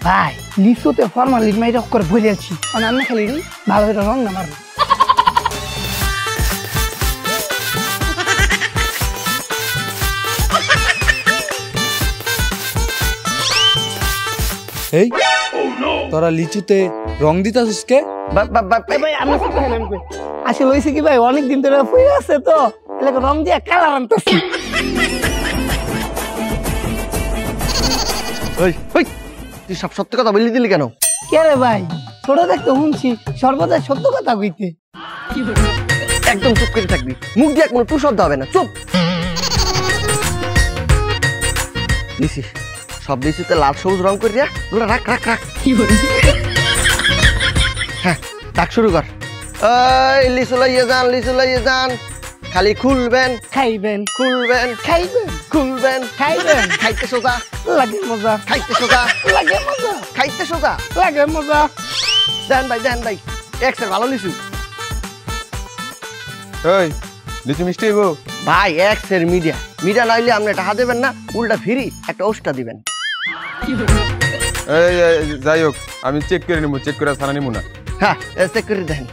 ভাই লিচুতে ফরমালিন মাইর করে ভরে আছি মানে আমি খালি ভালো করে রং না মারবো এই তোরা লিচুতে রং দিতাছিস কে? ভাই আমি আসলে হয়েছে কি ভাই অনেকদিন ধরে পড়ে আছে তো এলাকা রং দিয়ে কালার আনতেছি। তুই সব সত্যি কথা বললি দিলি কেন? কে রে ভাই ছোট দেখতে শুনছি সর্বদা সত্য কথা কইতে। একদম চুপ করে থাকবি, মুখ দিয়ে কোনো টু শব্দ হবে না, চুপ। লিসি সব লিচুতে লাল সবুজ রং করে দিয়া তোরা রাখ রাখ রাখ। হ্যাঁ ডাক শুরু কর। এই লিচু লইয়ে যান, লিচু লইয়ে যান, খালি খুলবেন খাইবেন, খুলবেন খাইবেন, খুলবেন খাইবেন, খাইতে সোজা লাগে মজা, খাইতে সোজা লাগে মজা, খাইতে সোজা লাগে মজা। দেন ভাই এক্সের ভালো লিচু। ওই লিচু মিষ্টি হইব ভাই এক্সের মিডিয়া মিডিয়া নাইলে আপনি টাকা দেবেন না, উল্টা ফ্রি একটা ওষটা দিবেন। যাই হোক আমি চেক করে নিবো, চেক করে ছাড়া নিবো না। হ্যাঁ চেক করে দেন।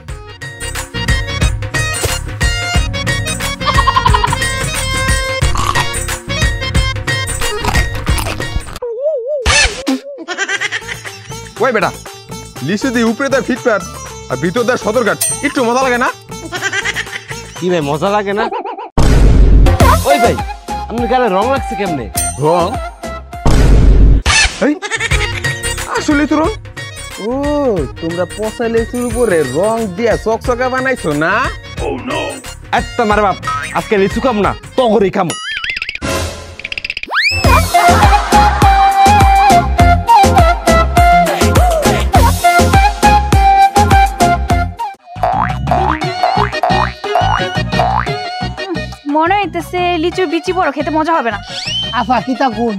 ওই বেটা লিচু দিয়ে উপরে দেয় ফিটফাট আর ভিতর দেয় সদরঘাট, একটু মজা লাগে না? কি ভাই মজা লাগে না? ওই ভাই আপনার গালে রং লাগছে কেমনে? রং আসলে তো রং, ও তোমরা পচা লিচুর উপরে রং দিয়া চকচকা বানাইছো না? একটা মার বাপ আজকে লিচু খাম না তো করে খাম। মনে হইতেছে লিচুর বিচি বড় খেতে মজা হবে না। আফা কিতা কোন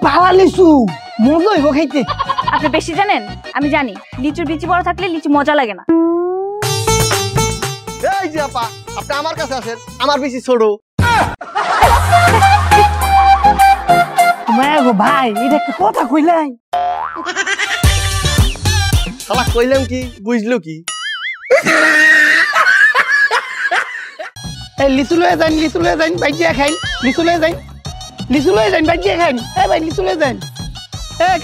পালা লিচু মজা হইব খাইতে। আপনি বেশি জানেন? আমি জানি লিচুর বিচি বড় থাকলে লিচু মজা লাগে না। এই যে আপা আপনি আমার কাছে আসেন, আমার বেশি ছোট। ভাই এটা একটা কথা কইলাই শালা কইলাম কি বুঝলো কি? লিচু লয়ে যান, লিচু লয়ে যান বাইজিয়া খাইন, লিচু লয়ে যান, লিচু লয়ে যান বাইজিয়া খাইন। ভাই লিচু লয়ে যান,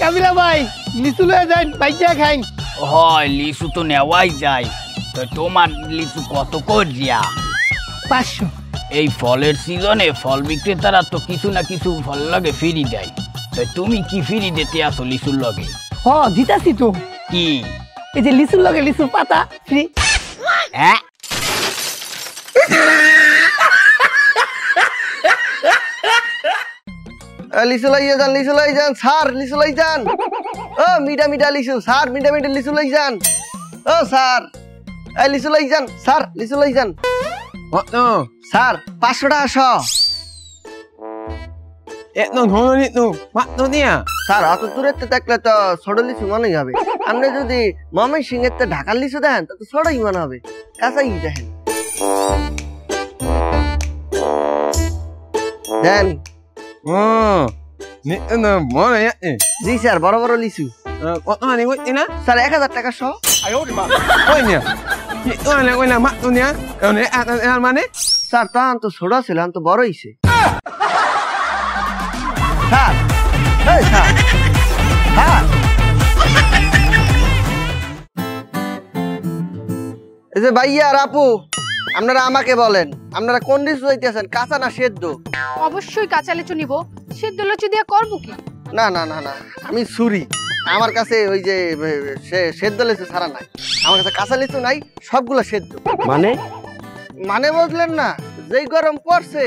কাবিলা ভাই লিচু লয়ে যান বাইজিয়া খাইন। হয় লিচু তো নেওয়াই যায়, তো তোমার লিচু কত করিয়া? 500। এই ফলের সিজনে ফল বিক্রেতারা তো কিছু না কিছু ফল লগে ফ্রি দেয়, তো তুমি কি ফ্রি দিতে আসো লিচুর লগে? দিতাছি তো। কি? এই যে লিচুর লগে লিচুর পাতা ফ্রি। হ্যাঁ লিচু লইয়ে যান, লিচু লই যান স্যার, লিচু লই যান। ও মিডা মিডা লিচু স্যার, মিডা মিডা লিচু লই যান। ও স্যার এই লিচু লই যান স্যার, লিচু লই যান। স্যার 500 টাকা শ। স্যার অত দূরের তো দেখলে তো ছোট লিচু মনেই হবে। আপনি যদি ময়মনসিংহের সিংহের তো ঢাকার লিচু দেন তা তো ছোটই মনে হবে, কাঁচাই দেখেন। দেন। জি স্যার বড় বড় লিচু। স্যার 1000 টাকা শ। মানে স্যার তখন তো ছোট ছিল, এখন তো বড় হইছে। স্যার এই স্যার হ্যাঁ এই যে ভাইয়া আর আপু আপনারা আমাকে বলেন, আপনারা কোন লিচু চাইতেছেন, কাঁচা না সেদ্ধ? অবশ্যই কাঁচা লিচু নিব, সেদ্ধ লিচু দিয়ে করব কি? না না না না আমি ছুরি, আমার কাছে ওই যে সেদ্ধ লিচু ছাড়া নাই, আমার কাছে কাঁচা লিচু নাই, সবগুলো সেদ্ধ। মানে মানে বুঝলেন না? যেই গরম পড়ছে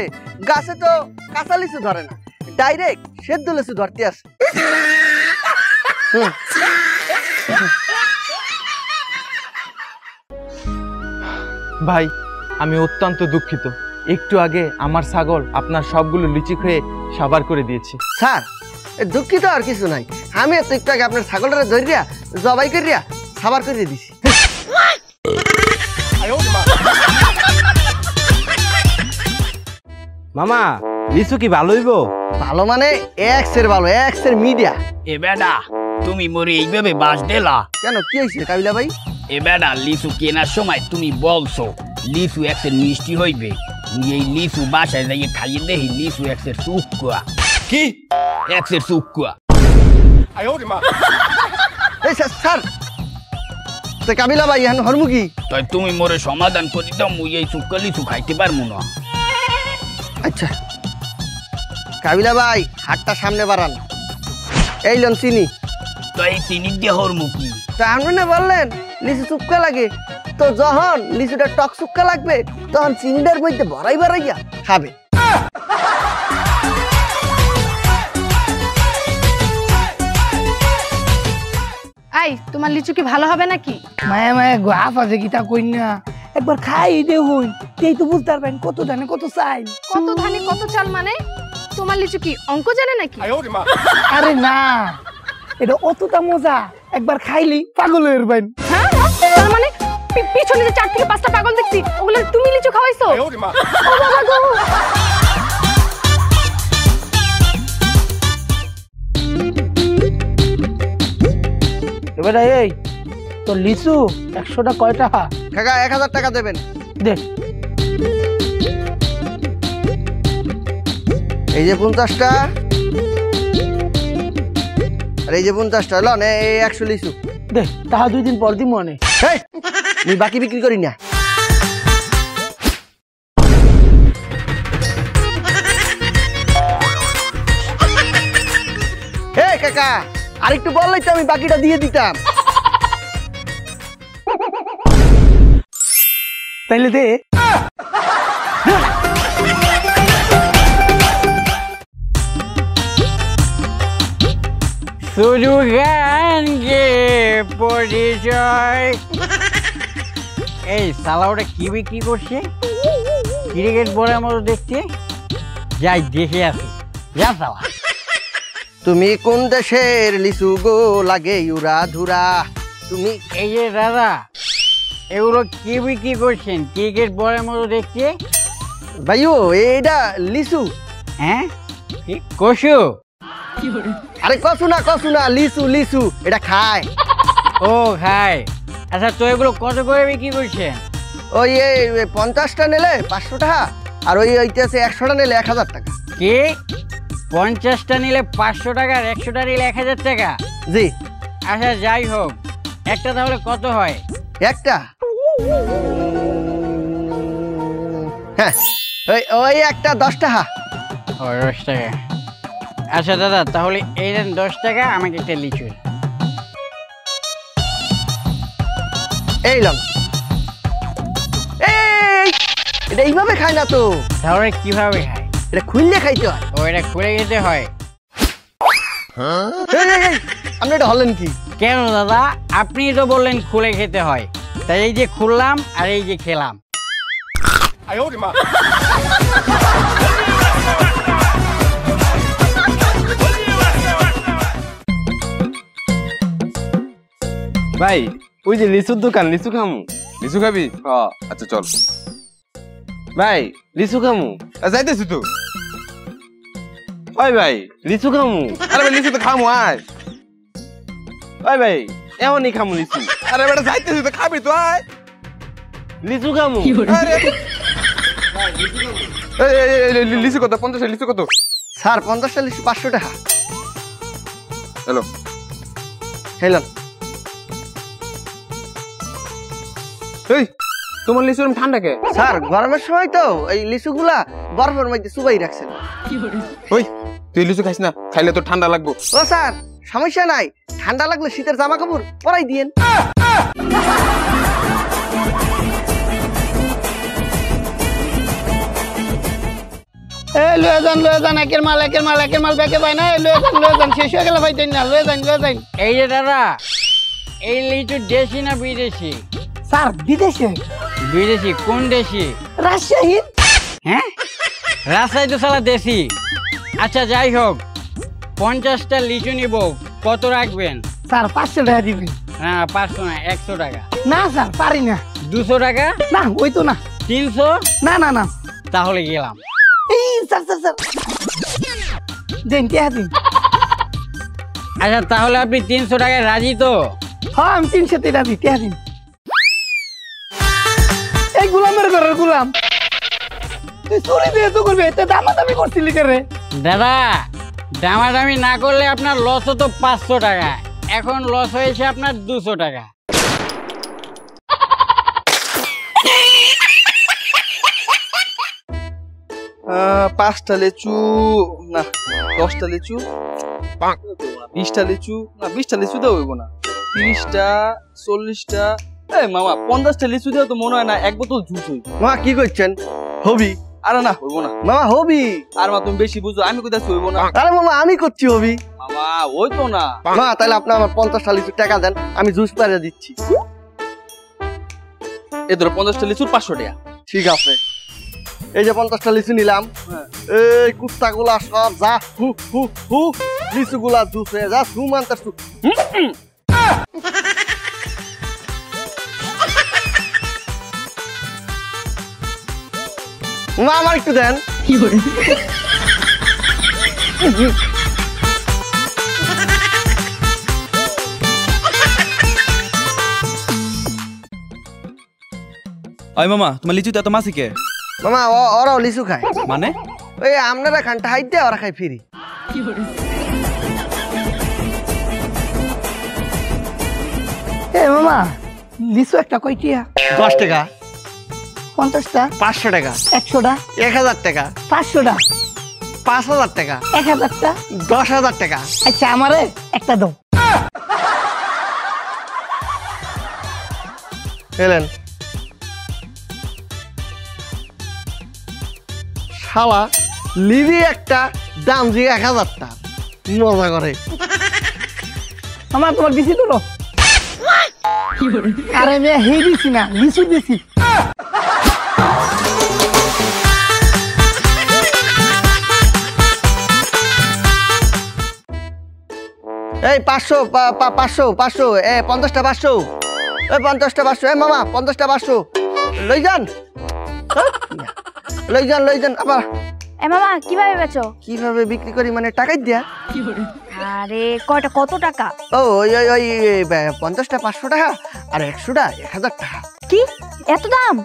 গাছে তো কাঁচা লিচু ধরে না, ডাইরেক্ট সেদ্ধ লিচু ধরতে আসে। ভাই আমি অত্যন্ত দুঃখিত, একটু আগে আমার ছাগল আপনার সবগুলো লিচু খেয়ে সাবার করে দিয়েছে। স্যার দুঃখিত আর কিছু নাই, আমি তো একটু আগে আপনার ছাগলটা ধরিয়া জবাই করিয়া সাবার করে দিছি। মামা লিচু কি ভালো হইব? ভালো মানে এক্সের ভালো, এক্সের মিডিয়া। এ বেটা তুমি মরে এইভাবে বাস দিলা কেন কি হয়েছে কাবিলা ভাই? এ বেটা লিচু কেনার সময় তুমি বলছো লিচু একসের মিষ্টি হইবে, এই লিচু বাসায় যাইয়ে খাইয়ে দেখি লিচু একসের চুকুয়া। কি একসের চুকুয়া? এই স্যার তো কাবিলা ভাই এখন হরমুখী। তাই তুমি মোরে সমাধান করে দাও, মুই এই চুক্কা লিচু খাইতে পারবো না। আচ্ছা কাবিলা ভাই হাতটা সামনে বাড়ান, এই লন চিনি। তো এই চিনি দিয়ে হরমুখী তা আপনি না বললেন লিচু চুক্কা লাগে, তো যখন লিচুটা টক চুক্কা লাগবে তখন চিনিটার মধ্যে বাড়াইয়া খাবে। আই তোমার লিচু কি ভালো হবে নাকি? মায়া মায়া গাফ আছে কিতা কই না, একবার খাই দেখুন, এই তো বুঝতে পারবেন কত জানে কত চাই। কত ধানে কত চাল মানে? তোমার লিচু কি অঙ্ক জানে নাকি? আরে না, এটা অতটা মজা, একবার খাইলি পাগল হয়ে যাবেন। হ্যাঁ তার মানে পিছনে যে 4 থেকে 5টা পাগল দেখছি ওগুলো তুমি লিচু খাওয়াইছো? ও বাবা গো। এবার এই তো লিচু 100টা কয় টাকা? কাকা 1000 টাকা দেবেন। দে। এই যে 50টা আর এই যে 50টা লন, এই 100 লিচু দে, তাহা 2 দিন পর দি মনে। এই আমি বাকি বিক্রি করি না। এই কাকা আরেকটু বললেই তো আমি বাকিটা দিয়ে দিতাম। তাইলে দে। শুধু গানকে পরিচয়। এই সালা ওটা কি বিক্রি করছে? ক্রিকেট বলের মতো দেখতে, যাই দেখে আসি। যা সালা। তুমি কোন দেশের লিচু গো লাগে উড়া ধুরা? তুমি এই যে দাদা এগুলো কি বিক্রি করছেন ক্রিকেট বলের মতো দেখতে? ভাইও এইটা লিচু। হ্যাঁ কি কসু? আরে কসু না লিচু লিচু, এটা খায়। ও খায়। আচ্ছা তো এগুলো কত করে বিক্রি করছেন? ওই 50টা নিলে 500 টাকা, আর ওই হইতেছে 100টা নিলে 1000 টাকা। কি 50টা নিলে 500 টাকা আর 100টা নিলে 1000 টাকা? জি। আচ্ছা যাই হোক, একটা তাহলে কত হয়? একটা হ্যাঁ ওই একটা 10 টাকা। ও 10 টাকা। আচ্ছা দাদা তাহলে এই দেন 10 টাকা, আমাকে একটা লিচু। এই লন। এই এটা এইভাবে খায় না তো, তাহলে কিভাবে খায়? এটা খুললে খাইতে হয়। ও এটা খুলে খেতে হয়? আপনি এটা হলেন কি? কেন দাদা, আপনি তো বললেন খুলে খেতে হয়, তাই এই যে খুললাম আর এই যে খেলাম। ভাই ওই যে লিচুর দোকান, লিচু খামু। লিচু খাবি? হ্যাঁ আচ্ছা চল। ভাই লিচু খামু। যাইতেছি তো। ওই ভাই লিচু খামু। আরে ভাই লিচু তো খামু আয়। ওই ভাই এমনই খামু লিচু। আরে বেটা যাইতেছি তো, খাবি তো আয়। লিচু খামু। আরে লিচু কত? 50 লিচু কত? স্যার 50টা লিচু 500 টাকা। হ্যালো হ্যালো এই তোমার লিচু ঠান্ডা কে? স্যার গরমের সময় তো এই লিচুগুলা বরফের মধ্যে চুবাই রাখছেন। ওই তুই লিচু খাইস না, খাইলে তো ঠান্ডা লাগবো। ও স্যার সমস্যা নাই, ঠান্ডা লাগলে শীতের জামা কাপড় পরাই দিয়েন। লয়ে যান একের মাল ব্যাকে পাই না। লয়ে যান শেষ হয়ে গেল ভাই, না লয়ে যান। এই যে দাদা এই লিচু দেশি না বিদেশি? স্যার বিদেশে। বিদেশি? কোন দেশি? রাজশাহী। হ্যাঁ রাজশাহী তো সালা দেশি। আচ্ছা যাই হোক, 50টা লিচু নিব, কত রাখবেন? স্যার 500 টাকা দিবেন। না 500 না, 100 টাকা। না স্যার পারি না। 200 টাকা? না ওই তো না। 300? না তাহলে গেলাম। এই স্যার দেন কে দিন। আচ্ছা তাহলে আপনি 300 টাকায় রাজি তো? হ্যাঁ আমি 300 টাকা দিতে আসি। এই গোলামের ঘরের গোলাম, তুই চুরি দিয়ে তো করবি, এতে দামাদামি করছিলি কে রে? দাদা দামাদামি না করলে আপনার লস হতো 500 টাকা, এখন লস হয়েছে আপনার 200 টাকা। পাঁচটা লিচু না, 10টা লিচু, 20টা লিচু না, 20টা লিচু দেওয়া হইব না, 30টা 40টা, এই মামা 50টা লিচু দেওয়া তো মনে হয় না, এক বোতল জুস হইব। মামা কি করছেন? হবি? আরে না হইব না মামা, হবি। আর মা তুমি বেশি বুঝো, আমি কোথায় হইব না। আরে মামা আমি করছি হবি। মামা ওই তো না। মা তাহলে আপনি আমার 50টা লিচু টাকা দেন, আমি জুস পাড়ে দিচ্ছি। এ ধরো 50টা লিচুর 500 টাকা। ঠিক আছে, এই যে 50টা লিচু নিলাম। এই কুত্তা গুলা সব যা হু হু হু, লিচু গুলা জুস হয়ে যা, হু মানতাস। মা আমার একটু দেন। ওই মামা তোমার লিচুতে এত মাছি কে? মামা ওরাও লিচু খায়। মানে? ওই আপনারা খানটা হাইট দেয়, ওরা খায় ফ্রি। এ মামা লিচু একটা কয়টিয়া? 10 টাকা। 50টা? 500 টাকা। 100টা? 1000 টাকা। 500টা? 5000 টাকা। 1000টা? 10,000 টাকা। আচ্ছা আমারে একটা দাও। এলেন শালা, লিবি একটা, দাম দিয়ে 1000টা, মজা করে। আমার তোমার দিছি তো। আরে মেয়ে হে দিছি না, লিচু দিছি। এই 500 500 500, 50টা 500, 50টা 500, মামা 50টা 500 লই যান, লই যান। আবার মামা কিভাবে বেচো? কিভাবে বিক্রি করি মানে টাকাই দিয়া। আরে কয়টা, কত টাকা? ও ওই 50টা 500 টাকা, আর 100টা 1000 টাকা। কি এত দাম?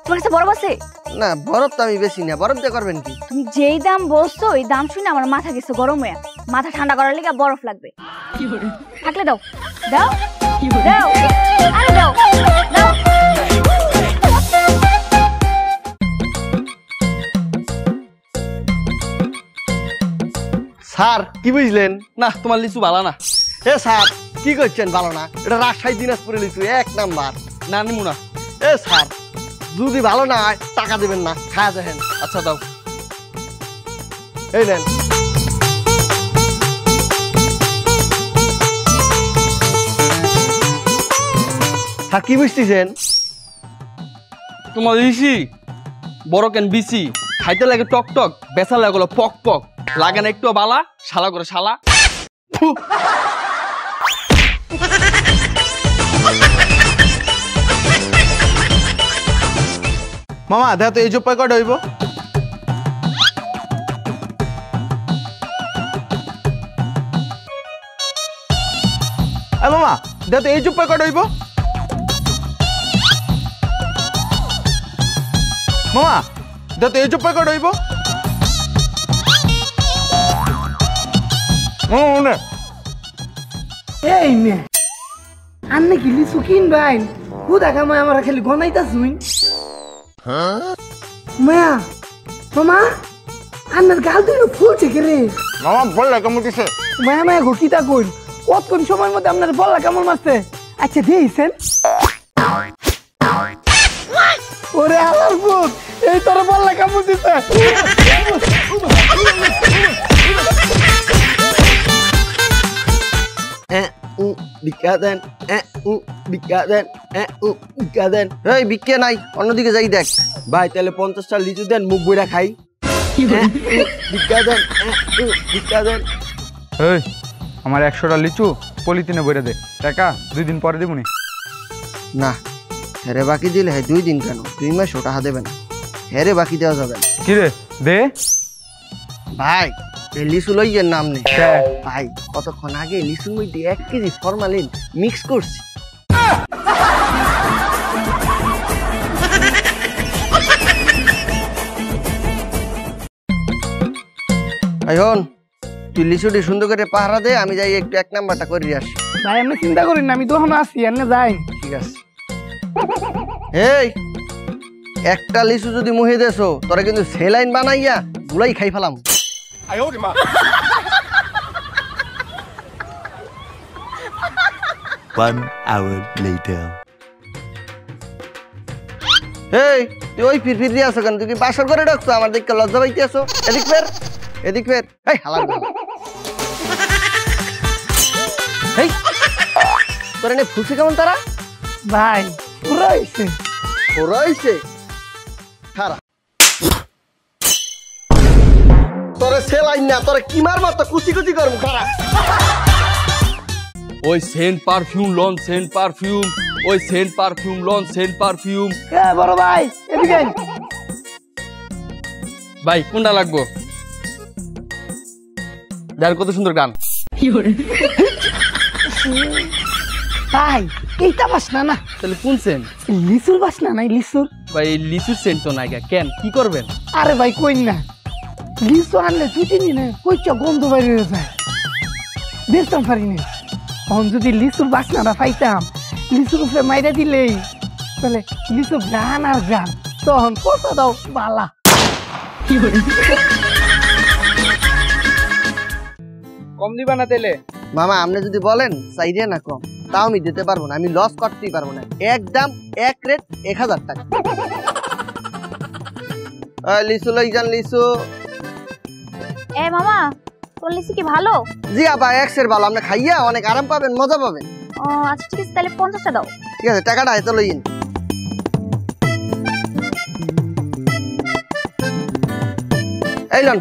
তোমার কাছে বরফ আছে? না বরফ তো আমি বেশি না, বরফ দিয়ে করবেন কি? তুমি যেই দাম বলছো ওই দাম শুনে আমার মাথা গেছে গরম হয়ে, মাথা ঠান্ডা করার লেগে বরফ লাগবে। থাকলে দাও দাও দাও, আরে দাও দাও। স্যার কি বুঝলেন? না তোমার লিচু ভালো না। এ স্যার কি করছেন? ভালো না, এটা রাজশাহী দিনাজপুরের লিচু 1 নাম্বার। না নিমু না। এ স্যার যদি ভালো না হয় টাকা দেবেন না, খায়া দেখেন। আচ্ছা দাও, এই নেন। হ্যাঁ কি বুঝতেছেন? তোমার লিচি বড় কেন বিসি, খাইতে লাগে টক টক, বেচা লাগলো পক পক, লাগে না একটু বালা, শালা করে শালা। মামা দেখ তো এই যে প্যাকেট হইব। মামা দেখ তো এই যে প্যাকেট হইব। মামা দেখ তো এই যে প্যাকেট হইব। এই মেয়ে আর নাকি লিচু কিনবাই, হুদা কামাই আমার খালি গনাইতা শুন। মায়া মামা আমার গাল তুই ফুলছে কে রে? মামা বললে কেমন দিছে? মায়া মায়া ঘুকিতা কই কতক্ষণ সময়ের মধ্যে আপনার বললা কেমন মারছে? আচ্ছা দিয়েছেন। ওরে আলার ভূত, এই তোর বললা কেমন দিছে? বিক্কা দেন, বিক্কা দেন, বিক্কা দেন। এই বিক্কে নাই, অন্যদিকে যাই দেখ। ভাই তাহলে 50টা লিচু দেন, মুখ বইরা খাই। বিক্কা দেন, বিক্কা দেন। এই আমার 100টা লিচু পলিথিনে ভরে দে, টাকা 2 দিন পরে দিবনি। না হেরে বাকি দিলে 2 দিন কেন, 2 মাস টাকা দেবে না, হেরে বাকি দেওয়া যাবে না। কি রে দে ভাই। এই লিচু লইয়ের নাম নেই ভাই, কতক্ষণ আগে লিচুর মধ্যে 1 কেজি ফরমালিন মিক্স করছি। এখন তুই লিচুটি সুন্দর করে পাহারা দে, আমি যাই একটু 1 নাম্বারটা করে আসি। ভাই আপনি চিন্তা করেন না, আমি তো এখন আসি, এনে যাই। ঠিক আছে। এই একটা লিচু যদি মুহে দেছো তোরা কিন্তু সেলাইন বানাইয়া গুলাই খাই ফেলাম। One hour later. এই তুই ওই ফির দিয়ে আসো কেন? তুই কি বাসর করে ডাকছো? আমার দিকে লজ্জা পাইতে আসো? এদিক ফের, এদিক ফের। এই হালার গলা। এই তোর এনে ফুসে কেমন তারা? ভাই পুরো হইছে, পুরো হইছে। খারাপ তোরে সেলাইন না, তোরে কি মার মতো কুচি কুচি করব। খারাপ ওই সেন্ট পারফিউম লন সেন্ট পারফিউম, ওই সেন্ট পারফিউম লন সেন্ট পারফিউম। এ বড় ভাই এদিকে আয়। ভাই কোনটা লাগবো? যার কত সুন্দর গান। ভাই এইটা বাসনা না, তাহলে কোন সেন্ট? লিচুর বাসনা নাই, লিচুর। ভাই লিচুর সেন্ট তো নাই, কেন কি করবেন? আরে ভাই কই না, লিচু আনলে 2-3 দিনে কইচা গন্ধ বাইরে যায়, বেচতাম পারি না। এখন যদি লিচুর বাসনাটা পাইতাম, লিচুর উপরে মাইরা দিলেই তাহলে লিচু গান আর গান, তখন কত দাও বালা। কম দিবা না তেলে? মামা আপনি যদি বলেন চাইরে না কম, তাও আমি দিতে পারবো না, আমি লস করতেই পারবো না। একদম এক রেট 1000 টাকা। লিচু লই যান লিচু। এ মামা তোর লিচু কি ভালো? জি আপা, এক্সের ভালো, আপনি খাইয়া অনেক আরাম পাবেন, মজা পাবেন। ও আচ্ছা ঠিক আছে, তাহলে 50টা দাও। ঠিক আছে, টাকাটা এত লইন। এই লন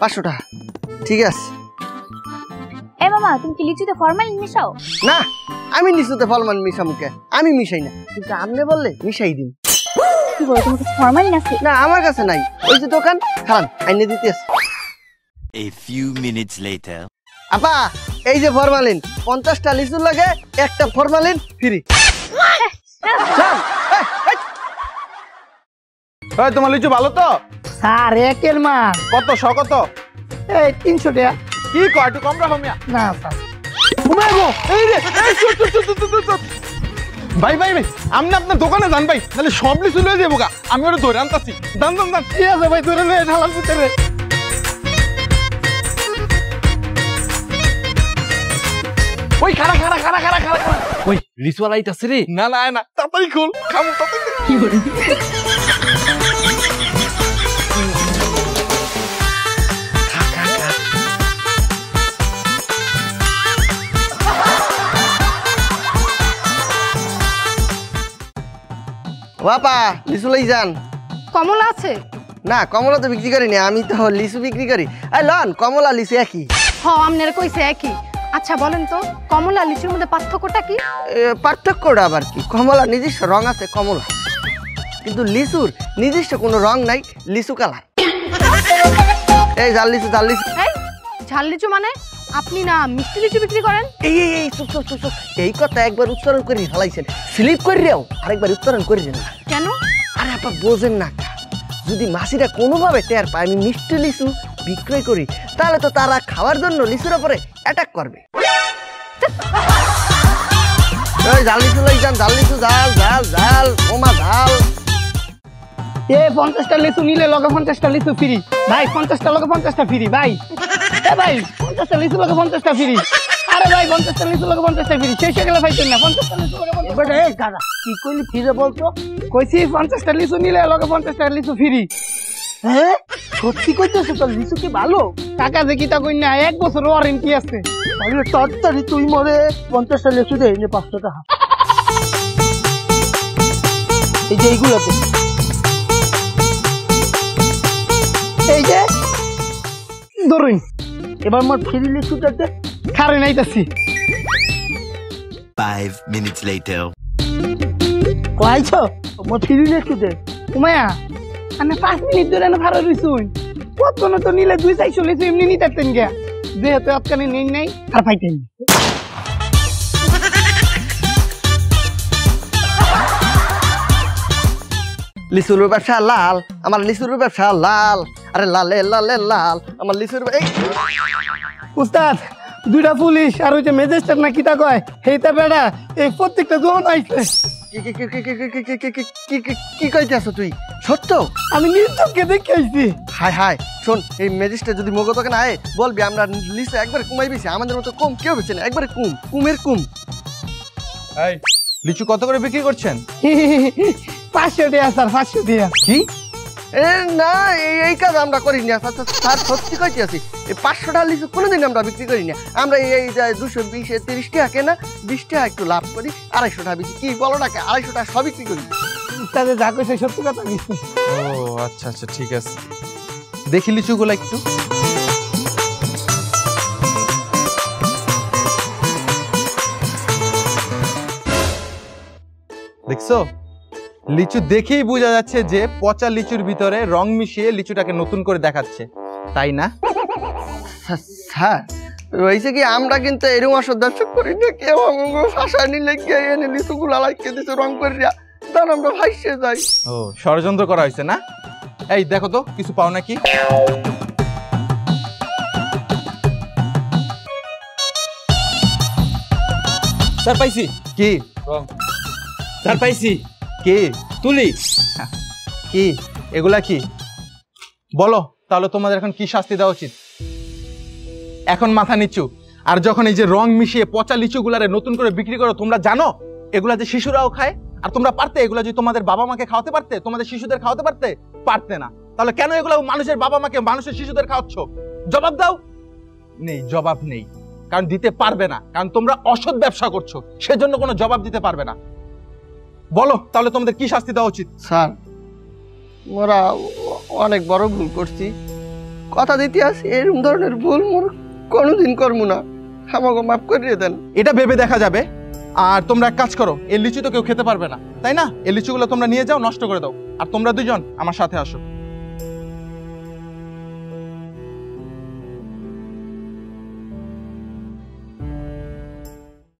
500 টাকা। ঠিক আছে। এ মামা তুমি কি লিচুতে ফরমালিন মিশাও? না, আমি লিচুতে ফলমান মিশা মুখে আমি মিশাই না, কিন্তু আপনি বললে মিশাই দিন। কি বলো, তোমার কাছে ফরমালিন আছে? না আমার কাছে নাই, ওই যে দোকান খান আইনে দিতে আছে। A few minutes later. আপা এই যে ফরমালিন, 50টা লিচুর লাগে একটা ফরমালিন ফ্রি। তোমার লিচু ভালো তো? স্যার একের মাল কত শ কত? এই 300 টাকা। কি কয় একটু কম রাখো মিয়া। না স্যার ঘুমাইবো। এই রে এই চুপ চুপ চুপ চুপ চুপ। ভাই ভাই ভাই আপনি আপনার দোকানে যান ভাই, তাহলে সব লিচু লয়ে যাবো গা, আমি ওরা ধরে আনতাছি। দান দান দান। ঠিক আছে ভাই, ধরে লয়ে ঢালার ভিতরে। ওই খাড়া খাড়া খাড়া খাড়া খাড়া। ওই লিচুয়ালা আইতাছে রে। না না না, তাড়াতাড়ি খোল, খামু তাড়াতাড়ি। কি করে? বাপা লিচু লই যান। কমলা আছে? না কমলা তো বিক্রি করি না, আমি তো লিচু বিক্রি করি। এই লন কমলা লিচু একই। হ্যাঁ আপনারা কইছে একই। আচ্ছা বলেন তো কমলা লিচুর মধ্যে পার্থক্যটা কি? পার্থক্যটা আবার কি? কমলা নিজস্ব রং আছে কমলা, কিন্তু লিচুর নিজস্ব কোনো রং নাই, লিচু কালার। এই ঝাল লিচু ঝাল লিচু। এই ঝাল লিচু মানে আপনি না মিষ্টি লিচু বিক্রি করেন? এই এই এই চুপ চুপ চুপ, এই কথা একবার উচ্চারণ করে ফেলাইছেন, স্লিপ করিয়াও আরেকবার উচ্চারণ করে দেন না। কেন? আরে আপা বোঝেন না, যদি মাসিরা কোনোভাবে টের পায় আমি মিষ্টি লিচু বিক্রয় করি, তাহলে তো তারা খাওয়ার জন্য লিচুর উপরে অ্যাটাক করবে। এই ঝাল লিচু লই যান, ঝাল লিচু ঝাল ঝাল ঝাল ওমা ঝাল। এ 50টা লিচু নিলে লগে 50টা লিচু ফ্রি ভাই, 50টা লগে 50টা ফ্রি ভাই। এ ভাই 50টা লিচু লগে 50টা ফ্রি। আরে ভাই 50টা লিচু লগে 50টা ফ্রি, শেষ হয়ে গেলে পাইতেন না। 50টা লিচু লগে 50টা। এবারে এই দাদা কি কইলি ফ্রিতে বলতো? কইছি 50টা লিচু নিলে লগে 50টা লিচু ফ্রি। হ্যাঁ সত্যি কইতেছ তো? লিচু কি ভালো? টাকা যে কিটা কই না, 1 বছর ওয়ারেন্টি আছে। তাহলে তাড়াতাড়ি তুই মরে 50টা লিচু দে, নে 500 টাকা। এই যে এইগুলোতে, এই যে ধরুন, এবার মোর ফ্রি লিচুটাতে খারে নাইতাছি। 5 minutes later. কইছো মোর ফ্রি লিচুতে উমায়া আমি 5 মিনিট ধরে না ভাড়া রইছুই। কখনো তো নিলে 2-4 লিচু এমনি নিতে পারতেন গিয়া, যেহেতু আপনি নেই নাই আর পাইতেন। লিচুর ব্যবসা লাল, আমার লিচুর ব্যবসা লাল, আরে লালে লালে লাল আমার লিচুর। উস্তাদ, 2টা পুলিশ আর ওই যে ম্যাজিস্ট্রেট না কিতা কয় হেইতা বেড়া এই প্রত্যেকটা দোকান আইছে। কি কইতে আছো তুই? সত্য? আমি নিজকে দেখে আইছি। হায় হায়, শোন, এই ম্যাজিস্ট্রেট যদি মগো দোকানে আয় বলবি আমরা লিচু একবার কমাই বেশি, আমাদের মতো কম কেউ বেছে না, একবারে কুমের কুম। এই লিচু কত করে বিক্রি করছেন? 500 টাকা স্যার, 500 টাকা। কি? না, এই কাজ আমরা করি না স্যার, সত্যি কইতে আছি। এই 500 টাকা লিচু কোনোদিন আমরা বিক্রি করি না। আমরা এই 220 30 টাকা কেনা, 20 টাকা একটু লাভ করি, 250 টাকা বিক্রি। কি বলো না, 250 টাকা সব বিক্রি করি। উস্তাদে যা কইছে সত্যি কথা কইছে। ও আচ্ছা আচ্ছা, ঠিক আছে, দেখি লিচুগুলো একটু। দেখছো, লিচু দেখেই বোঝা যাচ্ছে যে পচা লিচুর ভিতরে রং মিশিয়ে লিচুটাকে নতুন করে দেখাচ্ছে, তাই না? স্যার হয়েছে কি, আমরা কিন্তু এরকম আসর দর্শক করি না, কেউ ভাষা নিলে গিয়ে এনে লিচুগুলা লাইকে দিচ্ছে রং করে, তখন আমরা ভাইসে যাই। ও, ষড়যন্ত্র করা হয়েছে না? এই দেখো তো কিছু পাও নাকি? স্যার পাইছি। কি? স্যার পাইছি। কি? তুলি। কি এগুলা? কি বলো তাহলে, তোমাদের এখন কি শাস্তি দেওয়া উচিত? এখন মাথা নিচু। আর যখন এই যে রং মিশিয়ে পচা লিচুগুলারে নতুন করে বিক্রি করো, তোমরা জানো এগুলা যে শিশুরাও খায়, আর তোমরা পারতে এগুলা যদি তোমাদের বাবা মাকে খাওয়াতে পারতে, তোমাদের শিশুদের খাওয়াতে পারতে না। তাহলে কেন এগুলো মানুষের বাবা মাকে মানুষের শিশুদের খাওয়াচ্ছ? জবাব দাও। নেই, জবাব নেই, কারণ দিতে পারবে না, কারণ তোমরা অসৎ ব্যবসা করছো, সেজন্য কোনো জবাব দিতে পারবে না। বলো তাহলে তোমাদের কি শাস্তি দেওয়া উচিত? স্যার মোরা অনেক বড় ভুল করছি, কথা দিতে আসি, এরকম ধরনের ভুল মোর কোনোদিন করবো না, আমাকে মাফ করিয়ে দেন। এটা ভেবে দেখা যাবে। আর তোমরা এক কাজ করো, এই লিচু তো কেউ খেতে পারবে না, তাই না? এই লিচুগুলো তোমরা নিয়ে যাও, নষ্ট করে দাও, আর তোমরা দুজন আমার সাথে আসো।